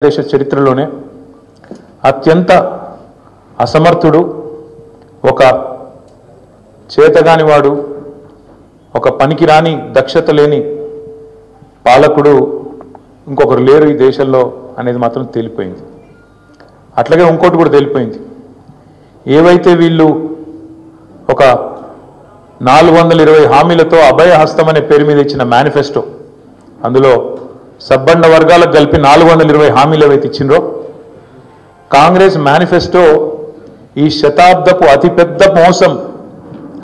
దేశ చరిత్రలోనే అత్యంత అసమర్థుడు, ఒక చేతగానివాడు, ఒక పనికిరాని దక్షత లేని పాలకుడు ఇంకొకరు లేరు ఈ దేశంలో అనేది మాత్రం తేలిపోయింది. అట్లాగే ఇంకోటి కూడా తేలిపోయింది. ఏవైతే వీళ్ళు ఒక 420 హామీలతో అభయ హస్తం అనే పేరు మీద ఇచ్చిన మేనిఫెస్టో, అందులో సబ్బండ వర్గాలకు కలిపి 420 హామీలు ఏవైతే ఇచ్చిండ్రో, కాంగ్రెస్ మేనిఫెస్టో ఈ శతాబ్దపు అతిపెద్ద మోసం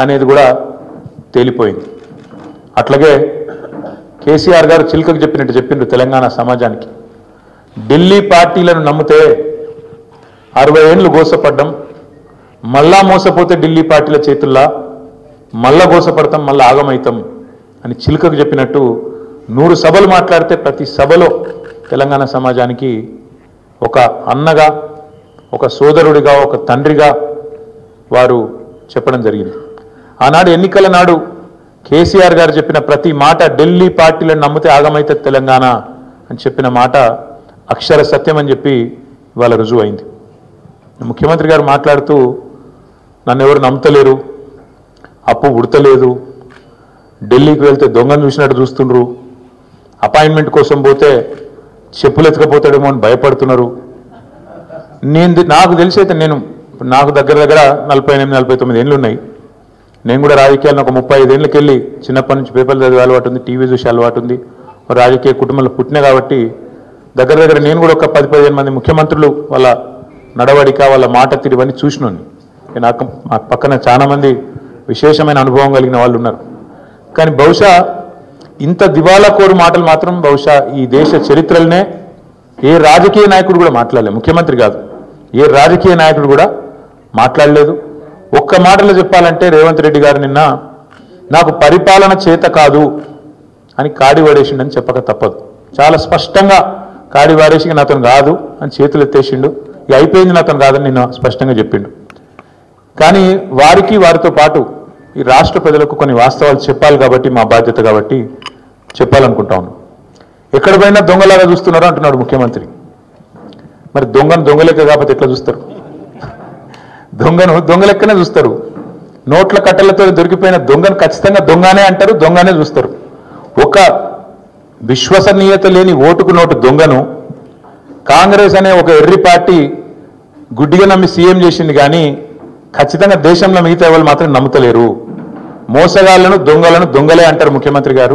అనేది కూడా తేలిపోయింది. అట్లాగే కేసీఆర్ గారు చిలుకకు చెప్పినట్టు చెప్పిండ్రు తెలంగాణ సమాజానికి. ఢిల్లీ పార్టీలను నమ్మితే 60 ఏళ్ళు గోసపడ్డం, మళ్ళా మోసపోతే ఢిల్లీ పార్టీల చేతుల్లా మళ్ళా గోసపడతాం, మళ్ళా ఆగమైతాం అని చిలుకకు చెప్పినట్టు 100 సభలు మాట్లాడితే ప్రతి సభలో తెలంగాణ సమాజానికి ఒక అన్నగా, ఒక సోదరుడిగా, ఒక తండ్రిగా వారు చెప్పడం జరిగింది. ఆనాడు ఎన్నికల నాడు కేసీఆర్ గారు చెప్పిన ప్రతి మాట, ఢిల్లీ పార్టీలను నమ్మితే ఆగమైతే తెలంగాణ అని చెప్పిన మాట అక్షర సత్యం అని చెప్పి ఇవాళ రుజువు అయింది. ముఖ్యమంత్రి గారు మాట్లాడుతూ నన్ను ఎవరు నమ్ముతలేరు, అప్పు ఉడతలేదు, ఢిల్లీకి వెళ్తే దొంగను చూసినట్టు చూస్తుండ్రు, అపాయింట్మెంట్ కోసం పోతే చెప్పులు ఎత్తుకపోతాడేమో అని భయపడుతున్నారు. నాకు తెలిసి అయితే నాకు దగ్గర 48-49 ఏళ్ళు ఉన్నాయి. నేను కూడా రాజకీయాలను ఒక 35 ఏళ్ళకి వెళ్ళి చిన్నప్పటి నుంచి పేపర్లు చదివే అలవాటు ఉంది, టీవీ చూసే అలవాటు ఉంది, రాజకీయ కుటుంబంలో పుట్టిన కాబట్టి దగ్గర నేను కూడా ఒక 10-15 మంది ముఖ్యమంత్రులు వాళ్ళ నడవడిక, వాళ్ళ మాట తీరువన్నీ చూసినాను. నాకు పక్కన చాలా మంది విశేషమైన అనుభవం కలిగిన వాళ్ళు ఉన్నారు. కానీ బహుశా ఇంత దివాలా కోరు మాటలు మాత్రం బహుశా ఈ దేశ చరిత్రలనే ఏ రాజకీయ నాయకుడు కూడా మాట్లాడలేదు. ముఖ్యమంత్రి కాదు, ఏ రాజకీయ నాయకుడు కూడా మాట్లాడలేదు. ఒక్క మాటలో చెప్పాలంటే రేవంత్ రెడ్డి గారు నిన్న నాకు పరిపాలన చేత కాదు అని కాడి వాడేసిండని చెప్పక తప్పదు. చాలా స్పష్టంగా కాడి వాడేసి నాతో కాదు అని చేతులు ఎత్తేసిండు. ఇక అయిపోయింది, నాతో కాదని నిన్న స్పష్టంగా చెప్పిండు. కానీ వారితో పాటు ఈ రాష్ట్ర ప్రజలకు కొన్ని వాస్తవాలు చెప్పాలి కాబట్టి, మా బాధ్యత కాబట్టి చెప్పాలనుకుంటా ఉన్నాను. ఎక్కడ పోయినా దొంగలాగా చూస్తున్నారు అంటున్నాడు ముఖ్యమంత్రి. మరి దొంగలెక్క కాకపోతే ఎట్లా చూస్తారు? దొంగలెక్కనే చూస్తారు. నోట్ల కట్టలతో దొరికిపోయిన దొంగను ఖచ్చితంగా దొంగనే అంటారు, దొంగనే చూస్తారు. ఒక విశ్వసనీయత లేని ఓటుకు నోటు దొంగను కాంగ్రెస్ అనే ఒక ఎర్రి పార్టీ గుడ్డిగా నమ్మి సీఎం చేసింది. కానీ ఖచ్చితంగా దేశంలో మిగతా వాళ్ళు మాత్రం నమ్ముతలేరు. మోసగాళ్లను దొంగలే అంటారు ముఖ్యమంత్రి గారు.